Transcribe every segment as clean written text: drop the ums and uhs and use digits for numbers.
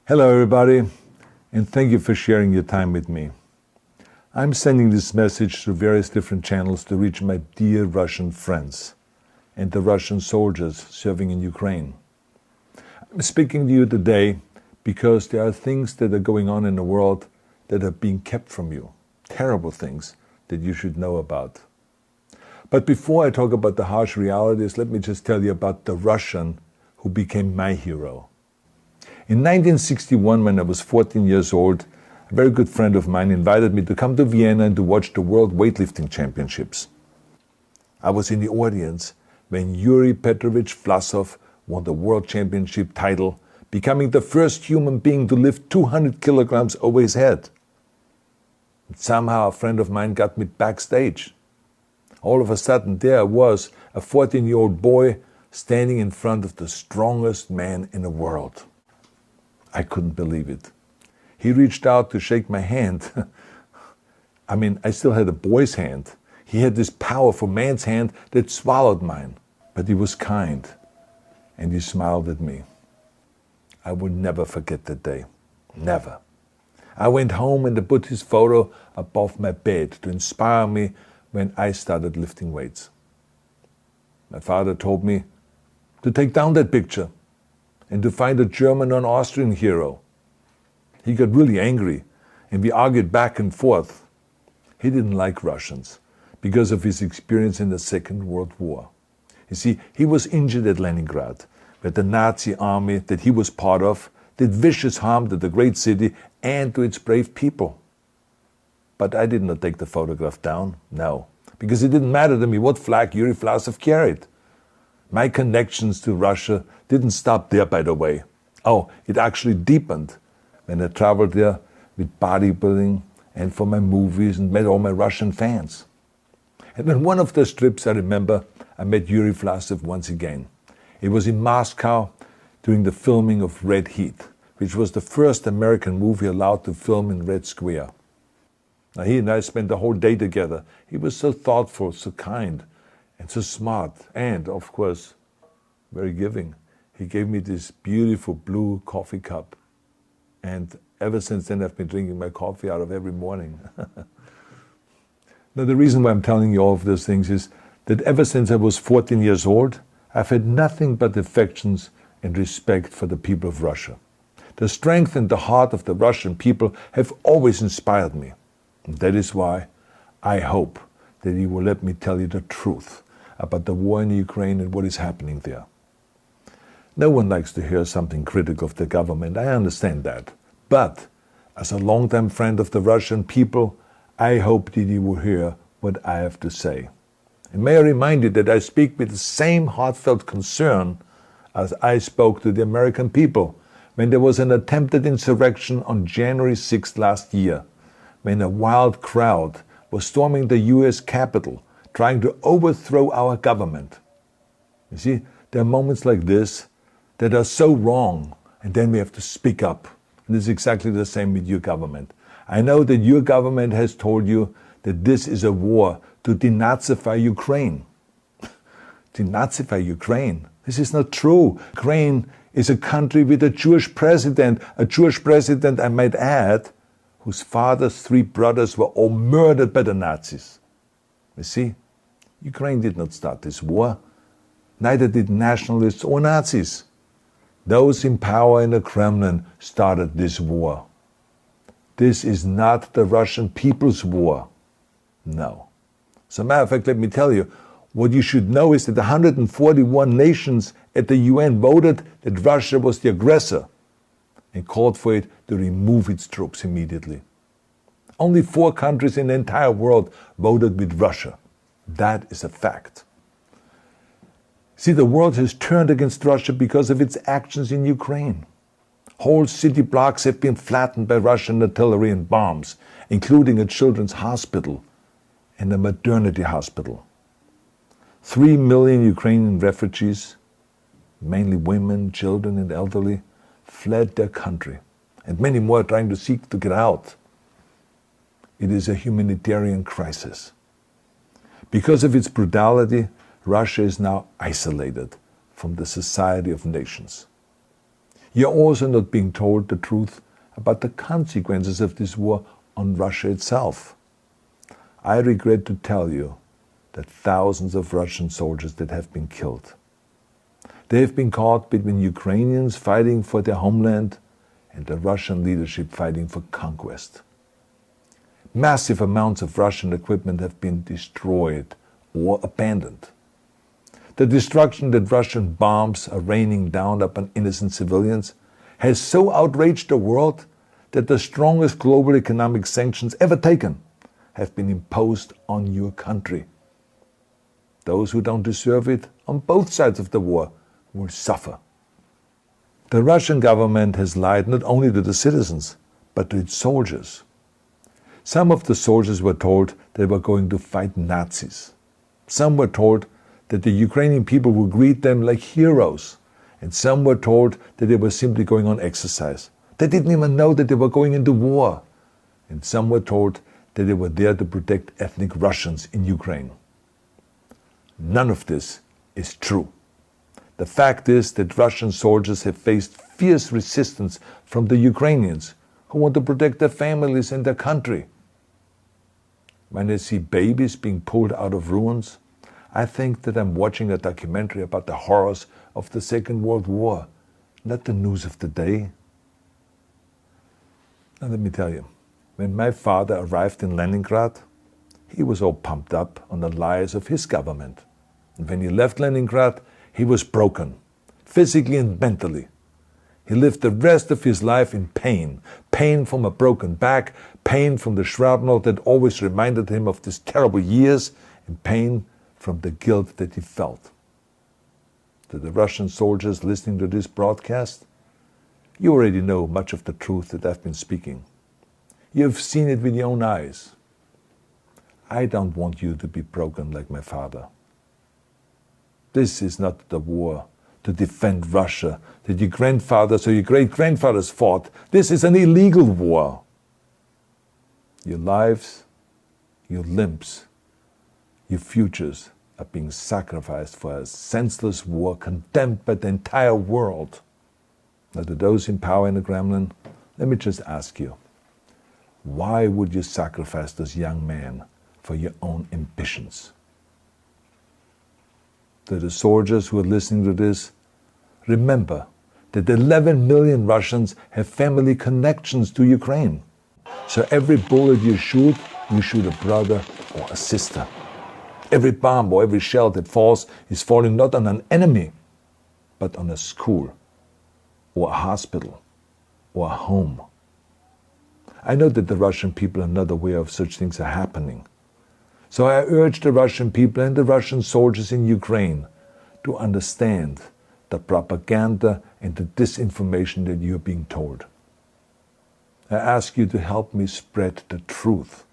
Hello everybody, and thank you for sharing your time with me. I'm sending this message through various different channels to reach my dear Russian friends and the Russian soldiers serving in Ukraine. I'm speaking to you today because there are things that are going on in the world that are being kept from you, terrible things that you should know about. But before I talk about the harsh realities, let me just tell you about the Russian who became my hero. In 1961, when I was 14 years old, a very good friend of mine invited me to come to Vienna and to watch the World Weightlifting Championships. I was in the audience when Yuri Petrovich Vlasov won the World Championship title, becoming the first human being to lift 200 kilograms over his head. And somehow a friend of mine got me backstage. All of a sudden, there I was, a 14-year-old boy, standing in front of the strongest man in the world. I couldn't believe it. He reached out to shake my hand. I still had a boy's hand. He had this powerful man's hand that swallowed mine. But he was kind, and he smiled at me. I will never forget that day. Never. I went home and I put his photo above my bed to inspire me when I started lifting weights. My father told me to take down that picture and to find a German or an Austrian hero. He got really angry, and we argued back and forth. He didn't like Russians because of his experience in the Second World War. You see, he was injured at Leningrad, where the Nazi army that he was part of did vicious harm to the great city and to its brave people. But I did not take the photograph down, no, because it didn't matter to me what flag Yuri Vlasov carried. My connections to Russia didn't stop there, by the way. Oh, it actually deepened when I traveled there with bodybuilding and for my movies and met all my Russian fans. And on one of those trips, I remember, I met Yuri Vlasov once again. It was in Moscow during the filming of Red Heat, which was the first American movie allowed to film in Red Square. Now, he and I spent the whole day together. He was so thoughtful, so kind, and so smart, and, of course, very giving. He gave me this beautiful blue coffee cup. And ever since then, I've been drinking my coffee out of every morning. Now, the reason why I'm telling you all of those things is that ever since I was 14 years old, I've had nothing but affections and respect for the people of Russia. The strength and the heart of the Russian people have always inspired me. And that is why I hope that you will let me tell you the truth about the war in Ukraine and what is happening there. No one likes to hear something critical of the government, I understand that. But as a longtime friend of the Russian people, I hope that you will hear what I have to say. And may I remind you that I speak with the same heartfelt concern as I spoke to the American people when there was an attempted insurrection on January 6th last year, when a wild crowd was storming the US Capitol, trying to overthrow our government. You see, there are moments like this that are so wrong, and then we have to speak up. And it's exactly the same with your government. I know that your government has told you that this is a war to denazify Ukraine. Denazify Ukraine? This is not true. Ukraine is a country with a Jewish president, I might add, whose father's 3 brothers were all murdered by the Nazis. You see, Ukraine did not start this war. Neither did nationalists or Nazis. Those in power in the Kremlin started this war. This is not the Russian people's war. No. As a matter of fact, let me tell you, what you should know is that 141 nations at the UN voted that Russia was the aggressor and called for it to remove its troops immediately. Only 4 countries in the entire world voted with Russia. That is a fact. See, the world has turned against Russia because of its actions in Ukraine. Whole city blocks have been flattened by Russian artillery and bombs, including a children's hospital and a maternity hospital. 3 million Ukrainian refugees, mainly women, children, and elderly, fled their country, and many more are trying to seek to get out. It is a humanitarian crisis. Because of its brutality, Russia is now isolated from the society of nations. You're also not being told the truth about the consequences of this war on Russia itself. I regret to tell you that thousands of Russian soldiers that have been killed. They have been caught between Ukrainians fighting for their homeland and the Russian leadership fighting for conquest. Massive amounts of Russian equipment have been destroyed or abandoned. The destruction that Russian bombs are raining down upon innocent civilians has so outraged the world that the strongest global economic sanctions ever taken have been imposed on your country. Those who don't deserve it on both sides of the war will suffer. The Russian government has lied not only to the citizens, but to its soldiers. Some of the soldiers were told they were going to fight Nazis. Some were told that the Ukrainian people would greet them like heroes, and some were told that they were simply going on exercise. They didn't even know that they were going into war. And some were told that they were there to protect ethnic Russians in Ukraine. None of this is true. The fact is that Russian soldiers have faced fierce resistance from the Ukrainians who want to protect their families and their country. When I see babies being pulled out of ruins, I think that I'm watching a documentary about the horrors of the Second World War, not the news of the day. Now let me tell you, when my father arrived in Leningrad, he was all pumped up on the lies of his government. And when he left Leningrad, he was broken, physically and mentally. He lived the rest of his life in pain. Pain from a broken back, pain from the shrapnel that always reminded him of these terrible years, and pain from the guilt that he felt. To the Russian soldiers listening to this broadcast, you already know much of the truth that I've been speaking. You've seen it with your own eyes. I don't want you to be broken like my father. This is not the war to defend Russia that your grandfathers or your great-grandfathers fought. This is an illegal war. Your lives, your limbs, your futures are being sacrificed for a senseless war condemned by the entire world. Now, to those in power in the Kremlin, let me just ask you, why would you sacrifice those young men for your own ambitions? To the soldiers who are listening to this, remember that 11 million Russians have family connections to Ukraine. So every bullet you shoot a brother or a sister. Every bomb or every shell that falls is falling not on an enemy, but on a school, or a hospital, or a home. I know that the Russian people are not aware of such things are happening. So I urge the Russian people and the Russian soldiers in Ukraine to understand the propaganda and the disinformation that you are being told. I ask you to help me spread the truth.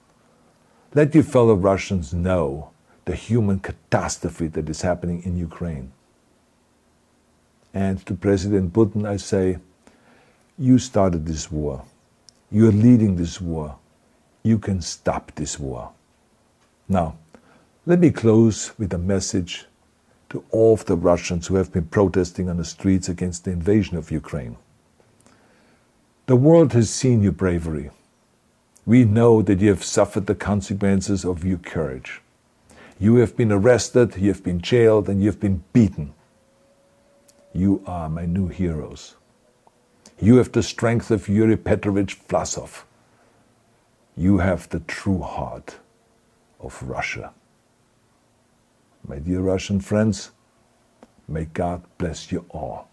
Let your fellow Russians know the human catastrophe that is happening in Ukraine. And to President Putin I say, you started this war. You are leading this war. You can stop this war. Now, let me close with a message to all of the Russians who have been protesting on the streets against the invasion of Ukraine. The world has seen your bravery. We know that you have suffered the consequences of your courage. You have been arrested, you have been jailed, and you have been beaten. You are my new heroes. You have the strength of Yuri Petrovich Vlasov. You have the true heart of Russia. My dear Russian friends, may God bless you all.